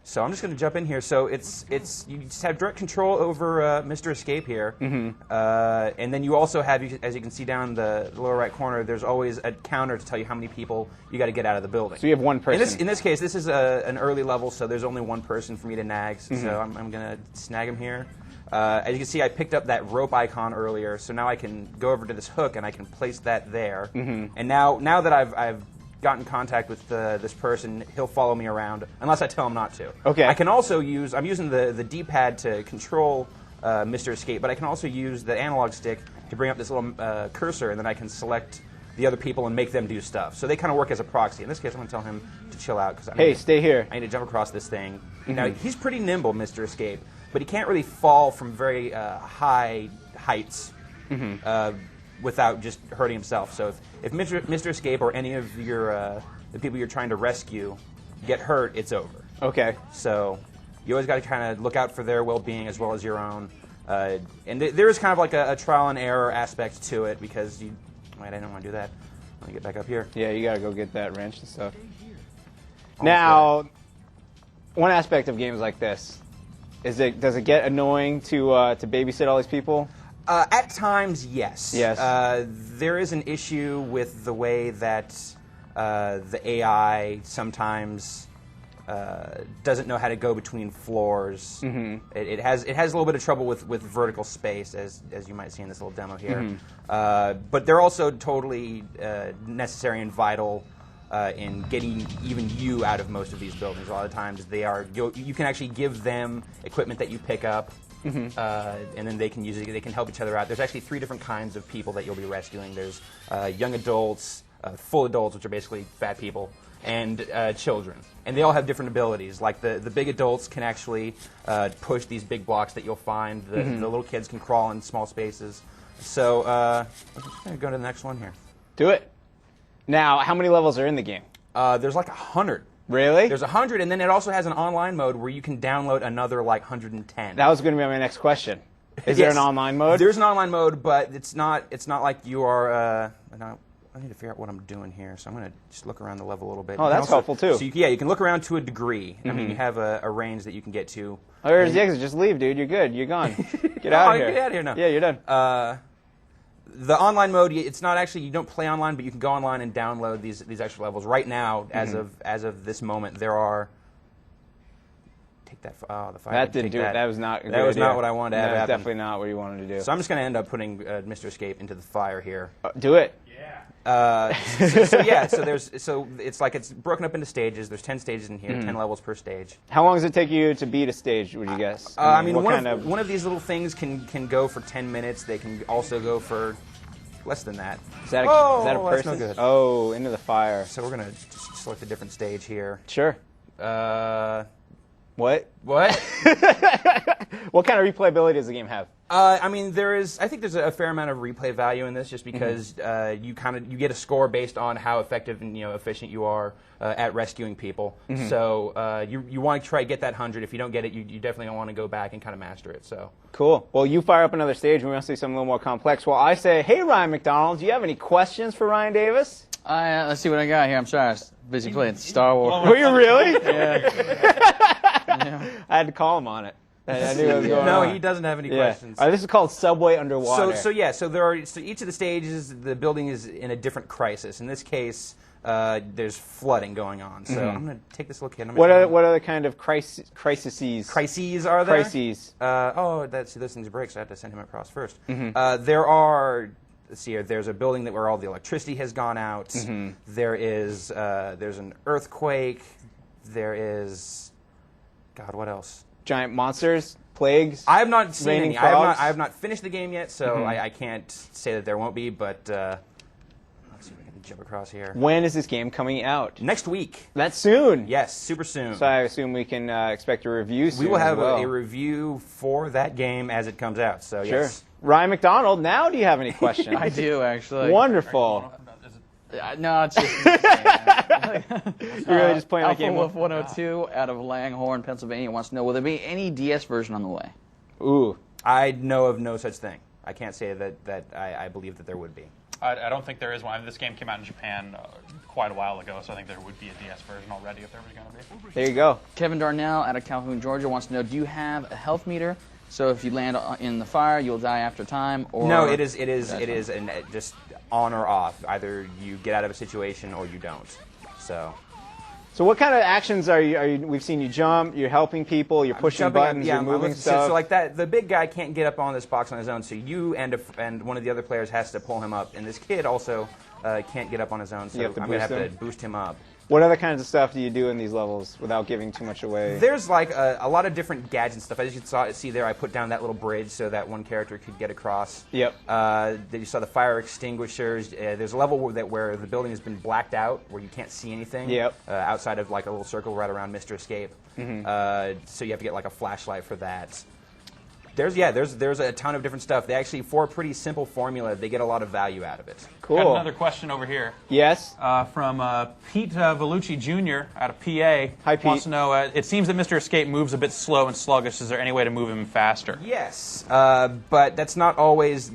So I'm just going to jump in here. So you just have direct control over Mr. Escape here, and then you also have, as you can see down the lower right corner, there's always a counter to tell you how many people you got to get out of the building. So you have one person. In this case, this is an early level, so there's only one person for me to nag. So I'm going to snag him here. As you can see, I picked up that rope icon earlier, so now I can go over to this hook and I can place that there. And now that I've gotten in contact with this person, he'll follow me around unless I tell him not to. Okay. I can also I'm using the D-pad to control Mr. Escape, but I can also use the analog stick to bring up this little cursor, and then I can select the other people and make them do stuff. So they kind of work as a proxy. In this case, I'm going to tell him to chill out because Hey, stay here. I need to jump across this thing. Now he's pretty nimble, Mr. Escape, but he can't really fall from very high heights. Without just hurting himself. So if Mr. Escape or any of your the people you're trying to rescue get hurt, it's over. Okay. So you always got to kind of look out for their well-being as well as your own. And there is kind of like a trial and error aspect to it because wait, I didn't want to do that. Let me get back up here. Yeah, you gotta go get that wrench and stuff. Now, one aspect of games like this is does it get annoying to babysit all these people? At times, yes. Yes. There is an issue with the way that the AI sometimes doesn't know how to go between floors. It has a little bit of trouble with vertical space, as you might see in this little demo here. But they're also totally necessary and vital in getting even you out of most of these buildings. A lot of times they are. You can actually give them equipment that you pick up. And then they can use it. They can help each other out. There's actually 3 different kinds of people that you'll be rescuing. There's young adults, full adults, which are basically fat people, and children. And they all have different abilities. Like the big adults can actually push these big blocks that you'll find. The little kids can crawl in small spaces. So I'm just going to go to the next one here. Do it. Now, how many levels are in the game? There's like 100. Really? There's 100, and then it also has an online mode where you can download another like 110. That was going to be my next question. Is there an online mode? There's an online mode, but it's not like you are. I need to figure out what I'm doing here, so I'm going to just look around the level a little bit. Oh, that's helpful, too. So you can look around to a degree. I mean, you have a range that you can get to. Oh, there's the exit. Just leave, dude. You're good. You're gone. Get out of here. Get out of here now. Yeah, you're done. The online mode, it's not actually, you don't play online, but you can go online and download these extra levels. Right now, as of this moment, there are... Take that. Oh, the fire. That didn't do it. That was not a good That was idea. not what I wanted to have That was happen. definitely not what you wanted to do. So I'm just going to end up putting Mr. Escape into the fire here. Do it. So it's like it's broken up into stages. There's 10 stages in here, 10 levels per stage. How long does it take you to beat a stage, would you guess? I mean, what one kind of these little things can go for 10 minutes. They can also go for less than that. Is that a that's person? no good. Oh, into the fire. So we're going to just select a different stage here. Sure. What? What? What kind of replayability does the game have? I mean, I think there's a fair amount of replay value in this, just because you get a score based on how effective and efficient you are at rescuing people. So you want to try to get that 100. If you don't get it, you definitely want to go back and kind of master it. So Cool. Well, you fire up another stage, and we want to see something a little more complex. Well, I say, hey, Ryan McDonald, do you have any questions for Ryan Davis? Let's see what I got here. I'm sorry, I was busy playing Star Wars. Were you really? Yeah. I had to call him on it. I knew what was going on. no, he doesn't have any Yeah. questions. This is called Subway Underwater. So each of the stages, the building is in a different crisis. In this case, there's flooding going on. So I'm going to take this look at. What other kind of crises? Crises are there? Crises. Those things break, so I have to send him across first. There are. Let's see here. There's a building where all the electricity has gone out. There's an earthquake. There is. God, what else? Giant monsters, plagues. I have not seen raining any. frogs? I have not finished the game yet, so I can't say that there won't be. But let's see if we can jump across here. When is this game coming out? Next week. That's soon. Yes, super soon. So I assume we can expect a review soon. We will have as well. a review for that game as it comes out. So Sure. yes. Ryan McDonald, now do you have any questions? I do, actually. Wonderful. No, it's just... You're really just playing that Alpha game. Wolf 102 out of Langhorne, Pennsylvania wants to know, will there be any DS version on the way? Ooh. I know of no such thing. I can't say that I believe that there would be. I don't think there is one. This game came out in Japan quite a while ago, so I think there would be a DS version already if there was going to be. There you go. Kevin Darnell out of Calhoun, Georgia wants to know, do you have a health meter? So if you land in the fire, you'll die after time? Or No, it is just on or off. Either you get out of a situation or you don't. So what kind of actions are you? We've seen you jump. You're helping people. You're pushing jumping up, buttons. yeah, You're moving I'm- stuff. So like that, the big guy can't get up on this box on his own. So you and one of the other players has to pull him up, and this kid also can't get up on his own. So You have to I'm gonna boost have to him? boost him up. What other kinds of stuff do you do in these levels without giving too much away? There's like a lot of different gadget stuff. As you see there, I put down that little bridge so that one character could get across. Yep. Then you saw the fire extinguishers. There's a level where the building has been blacked out, where you can't see anything. Yep. Outside of like a little circle right around Mr. Escape. So you have to get like a flashlight for that. There's a ton of different stuff. They actually, for a pretty simple formula, they get a lot of value out of it. Cool. Got another question over here. Yes. From Pete Vellucci Jr. out of PA. Hi, Pete. Wants to know, it seems that Mr. Escape moves a bit slow and sluggish. Is there any way to move him faster? Yes, but that's not always...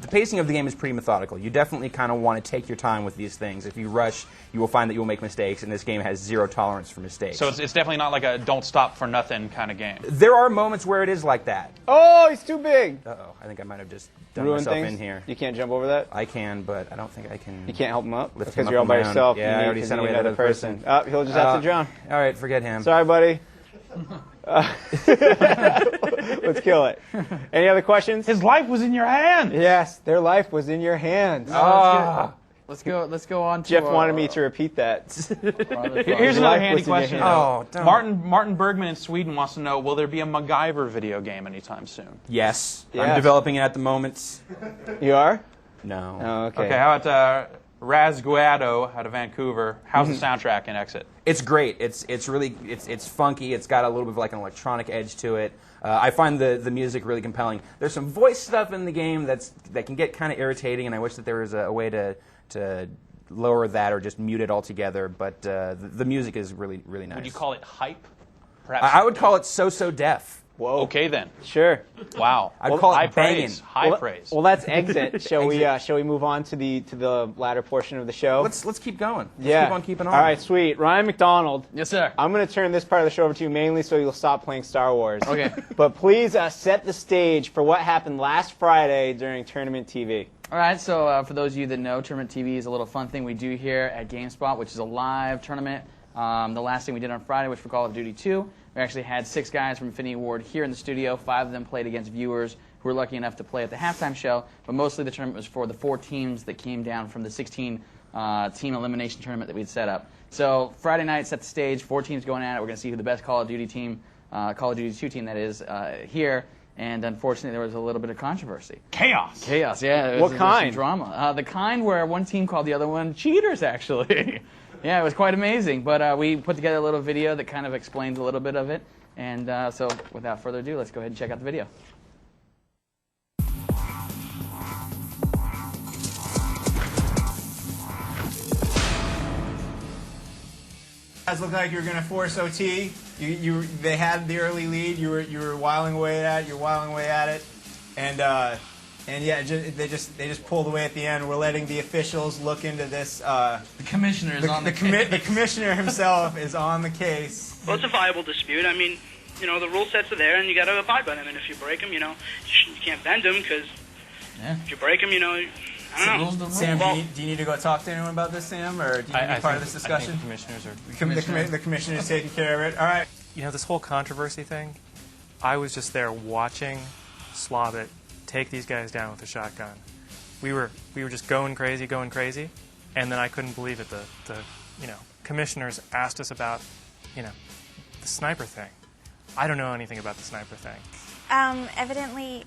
The pacing of the game is pretty methodical. You definitely kind of want to take your time with these things. If you rush, you will find that you will make mistakes, and this game has zero tolerance for mistakes. So it's definitely not like a don't stop for nothing kind of game. There are moments where it is like that. Oh, he's too big. Uh-oh, I think I might have just done Ruin myself things. in here. You can't jump over that. I can, but I don't think I can... You can't help him up Lift because him you're up all by on my own. yourself. Yeah, I already sent away another that person. Oh, he'll just have to drown. All right, forget him. Sorry, buddy. Let's kill it. Any other questions? His life was in your hand. Yes, their life was in your hands. Let's go on to... Jeff wanted me to repeat that. Here's another handy was in your question. hand. Oh, don't. Martin Bergman in Sweden wants to know, will there be a MacGyver video game anytime soon? Yes. Yeah. I'm developing it at the moment. You are? No. Oh, okay. Okay, how about Raz Guado out of Vancouver? How's the soundtrack in Exit? It's great. It's really funky. It's got a little bit of like an electronic edge to it. I find the music really compelling. There's some voice stuff in the game that can get kind of irritating, and I wish that there was a way to lower that or just mute it altogether. But the music is really nice. Would you call it hype? Perhaps I would call it so-so def. Whoa. Okay then. Sure. Wow. I'd call it high banging. praise. High praise. Well, that's exit. Shall we move on to the latter portion of the show? Let's keep going. Let's yeah. keep on keeping on. All right, sweet. Ryan McDonald. Yes, sir. I'm going to turn this part of the show over to you mainly so you'll stop playing Star Wars. Okay. But please set the stage for what happened last Friday during Tournament TV. All right, so for those of you that know, Tournament TV is a little fun thing we do here at GameSpot, which is a live tournament. The last thing we did on Friday was for Call of Duty 2. We actually had 6 guys from Infinity Ward here in the studio. 5 of them played against viewers who were lucky enough to play at the halftime show, but mostly the tournament was for the 4 teams that came down from the 16 team elimination tournament that we'd set up. So Friday night set the stage, 4 teams going at it. We're going to see who the best Call of Duty team, Call of Duty 2 team that is here. And unfortunately, there was a little bit of controversy. Chaos. Chaos, yeah. There was some drama. The kind where one team called the other one cheaters, actually. Yeah, it was quite amazing. But we put together a little video that kind of explains a little bit of it. And so without further ado, let's go ahead and check out the video. Guys, looked like you were going to force OT. They had the early lead. You were whiling away at it. You're whiling away at it, and yeah, they just pulled away at the end. We're letting the officials look into this. The commissioner is on the case. The commissioner himself is on the case. Well, it's a viable dispute. I mean, you know, the rule sets are there, and you got to abide by them. And if you break them, you know, you can't bend them because if you break them, you know. I don't know. Sam, do you need to go talk to anyone about this, Sam, or do you need to be part of this discussion? I think commissioners are. The commissioner's taking care of it. All right. You know, this whole controversy thing, I was just there watching Slobit take these guys down with a shotgun. We were just going crazy, and then I couldn't believe it. The commissioners asked us about, the sniper thing. I don't know anything about the sniper thing. Evidently,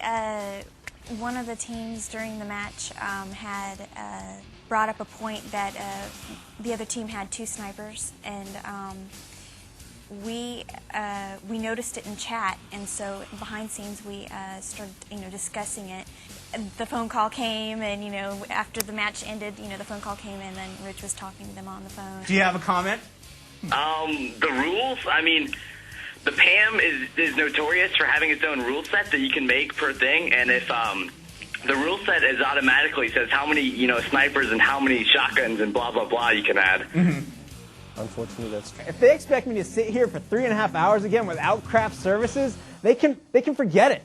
one of the teams during the match had brought up a point that the other team had 2 snipers, and we noticed it in chat, and so behind scenes we started discussing it. The phone call came, and after the match ended, the phone call came, and then Rich was talking to them on the phone. Do you have a comment? The rules, I mean, the PAM is notorious for having its own rule set that you can make per thing, and if the rule set is automatically says how many snipers and how many shotguns and blah blah blah you can add. Unfortunately, that's true. If they expect me to sit here for 3.5 hours again without craft services, they can forget it.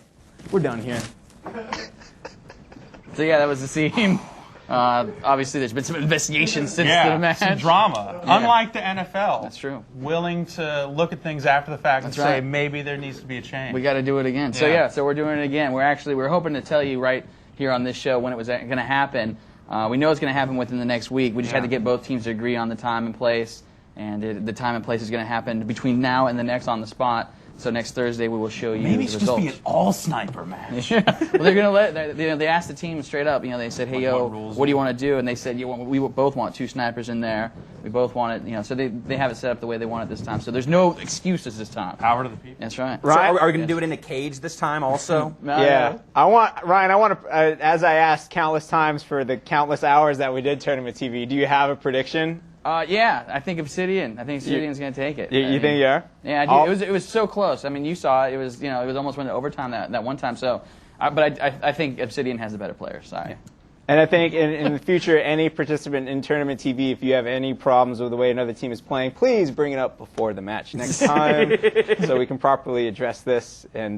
We're done here. So yeah, that was the scene. Obviously, there's been some investigation since the match. Some drama. Yeah. Unlike the NFL. That's true. Willing to look at things after the fact and say maybe there needs to be a change. We got to do it again. So we're doing it again. We're hoping to tell you right here on this show when it was going to happen. We know it's going to happen within the next week. We just had to get both teams to agree on the time and place, and the time and place is going to happen between now and the next on the spot. So next Thursday we will show you the results. Maybe it's supposed to be an all-sniper match. Well, they're going to they asked the team straight up. They said, "Hey, what do you want to do?" And they said, we both want 2 snipers in there. We both want it. So they have it set up the way they want it this time. So there's no excuses this time. Power to the people. That's right. So are we going to do it in a cage this time also? Yeah. Ryan, I want to, as I asked countless times for the countless hours that we did Tournament TV, do you have a prediction? Yeah, I think Obsidian. I think Obsidian's going to take it. You think you are? Yeah, I do. It was so close. I mean, you saw it. It was almost went to overtime that one time. So, but I think Obsidian has the better player. Sorry. And I think in the future, any participant in Tournament TV, if you have any problems with the way another team is playing, please bring it up before the match next time so we can properly address this and,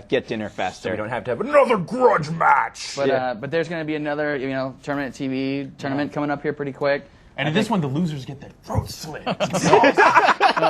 get dinner faster. So we don't have to have another grudge match. But there's going to be another, Tournament TV tournament coming up here pretty quick. And in this one, the losers get their throats slit. No,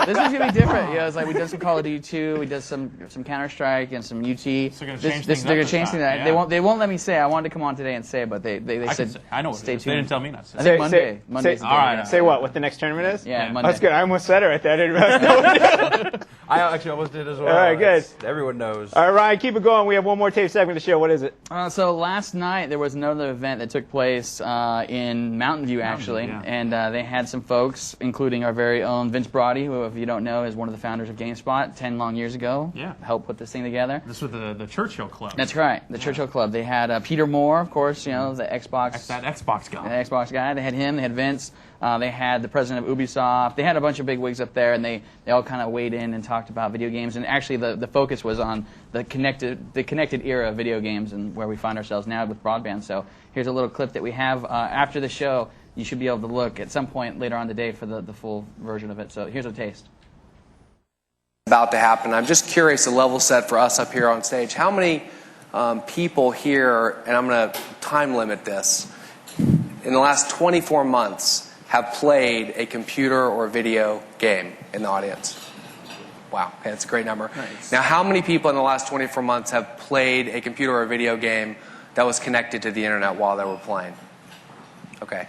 this one's gonna be different. It's like we did some Call of Duty 2, we did some Counter-Strike and some UT. So they're gonna change they're gonna change things. Yeah. They won't let me say. I wanted to come on today and say it, but they said I know. Stay tuned. They didn't tell me not to. I think Monday's the day. All right. Say what the next tournament is? Yeah, Monday. That's good. I almost said it right there. I didn't realize. I actually almost did as well. All right, good. Everyone knows. All right, Ryan, keep it going. We have one more tape segment to show. What is it? So last night there was another event that took place in Mountain View, actually, and they had some folks, including our very own Vince Brody, who who, if you don't know, is one of the founders of GameSpot 10 long years ago. Yeah. Helped put this thing together. This was the Churchill Club. That's right, the Churchill Club. They had Peter Moore, of course, you know, the Xbox. That Xbox guy. The Xbox guy. They had him. They had Vince. They had the president of Ubisoft. They had a bunch of big wigs up there, and they all kind of weighed in and talked about video games. And actually, the focus was on the connected era of video games and where we find ourselves now with broadband. So here's a little clip that we have after the show. You should be able to look at some point later on today for the full version of it. So here's a taste. About to happen. I'm just curious, a level set for us up here on stage. How many people here, and I'm going to time limit this, in the last 24 months have played a computer or video game in the audience? Wow, okay, that's a great number. Nice. Now, how many people in the last 24 months have played a computer or video game that was connected to the internet while they were playing? Okay.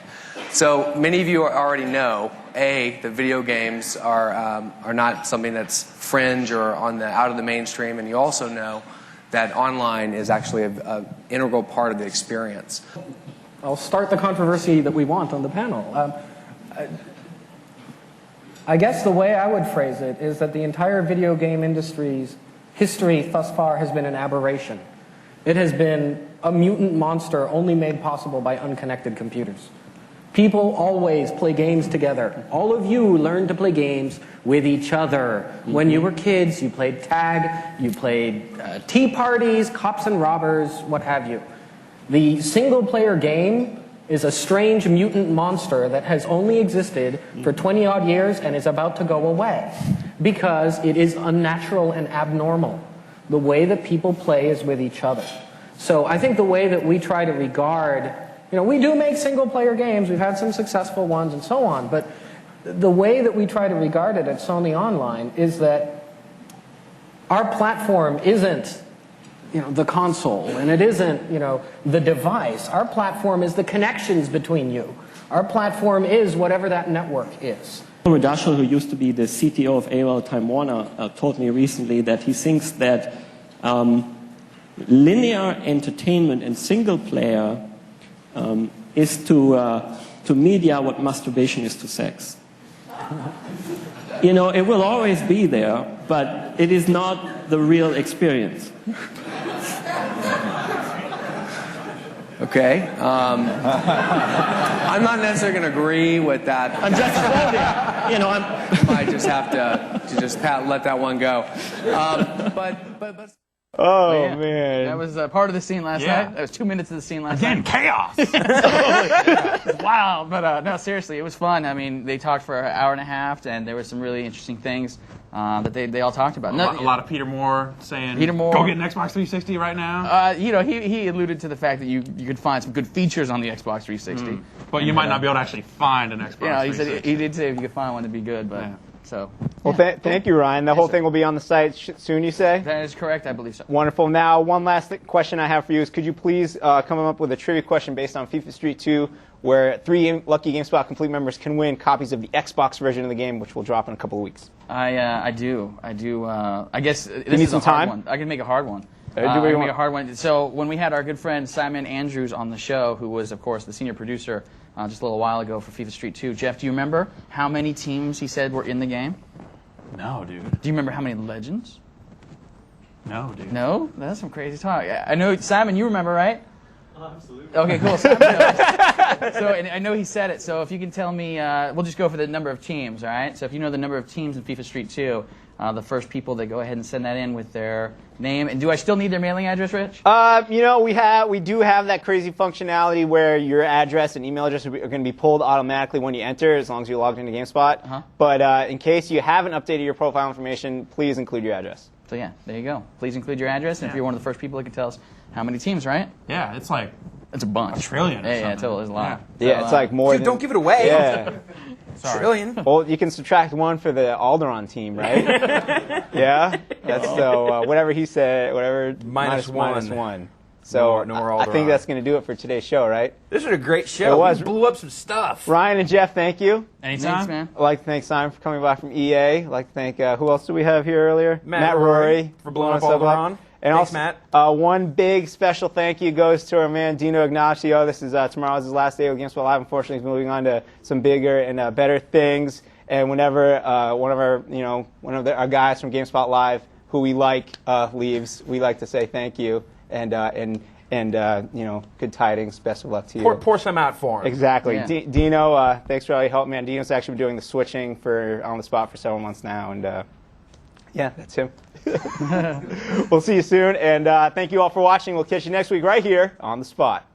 So many of you already know, A, that video games are not something that's fringe or out of the mainstream, and you also know that online is actually an integral part of the experience. I'll start the controversy that we want on the panel. I guess the way I would phrase it is that the entire video game industry's history thus far has been an aberration. It has been a mutant monster only made possible by unconnected computers. People always play games together. All of you learned to play games with each other. When you were kids, you played tag, you played tea parties, cops and robbers, what have you. The single-player game is a strange mutant monster that has only existed for 20-odd years and is about to go away because it is unnatural and abnormal. The way that people play is with each other. So I think the way that we try to regard, we do make single-player games, we've had some successful ones and so on, but the way that we try to regard it at Sony Online is that our platform isn't the console, and it isn't, the device. Our platform is the connections between you. Our platform is whatever that network is. Rudashel, who used to be the CTO of AOL Time Warner, told me recently that he thinks that linear entertainment and single player is to media what masturbation is to sex. It will always be there, but it is not the real experience. Okay. I'm not necessarily going to agree with that. I'm just quoting. I might just have to just let that one go. But Oh, yeah. man. That was part of the scene last night. That was 2 minutes of the scene last night. Again, chaos! Wow. But no, seriously, it was fun. I mean, they talked for an hour and a half, and there were some really interesting things that they all talked about. A lot of Peter Moore saying, Peter Moore, go get an Xbox 360 right now. He alluded to the fact that you could find some good features on the Xbox 360. But you might not be able to actually find an Xbox 360. He said he did say if you could find one, it'd be good, but... Yeah. So, well, thank you, Ryan. The whole thing will be on the site soon, you say? That is correct. I believe so. Wonderful. Now, one last question I have for you is, could you please come up with a trivia question based on FIFA Street 2, where 3 lucky GameSpot Complete members can win copies of the Xbox version of the game, which will drop in a couple of weeks? I do. I guess this need is some a hard time? one. I can make a hard one. I can make a hard one. So when we had our good friend Simon Andrews on the show, who was, of course, the senior producer just a little while ago for FIFA Street 2, Jeff, do you remember how many teams he said were in the game? No, dude. Do you remember how many legends? No, dude. No? That's some crazy talk. I know, Simon, you remember, right? Absolutely. Okay, cool. Simon knows. So, and I know he said it, so if you can tell me, we'll just go for the number of teams, all right? So if you know the number of teams in FIFA Street 2, the first people that go ahead and send that in with their name. And do I still need their mailing address, Rich? We do have that crazy functionality where your address and email address are going to be pulled automatically when you enter, as long as you're logged into GameSpot. Uh-huh. But in case you haven't updated your profile information, please include your address. So yeah, there you go. Please include your address, and if you're one of the first people that can tell us how many teams, right? Yeah, it's like... It's a bunch. $1 trillion. Yeah, totally. It's a lot. Yeah, So, it's like more than... Don't give it away. Yeah. Sorry. Trillion. Well, you can subtract 1 for the Alderaan team, right? Yeah? That's so, whatever he said, whatever... Minus minus one. So no more I think that's going to do it for today's show, right? This was a great show. It was. We blew up some stuff. Ryan and Jeff, thank you. Anytime. Thanks, man. I'd like to thank Simon for coming by from EA. I'd like to thank, who else do we have here earlier? Matt Rory for blowing up Alderaan. And thanks, also, Matt. one big special thank you goes to our man Dino Ignacio. This is tomorrow's his last day with GameSpot Live. Unfortunately, he's moving on to some bigger and better things. And whenever one of our guys from GameSpot Live who we like leaves, we like to say thank you and good tidings, best of luck to you. Pour some out for him. Exactly. Yeah. Dino, thanks for all your help, man. Dino's actually been doing the switching on the spot for several months now, and yeah, that's him. We'll see you soon, and thank you all for watching. We'll catch you next week right here on the spot.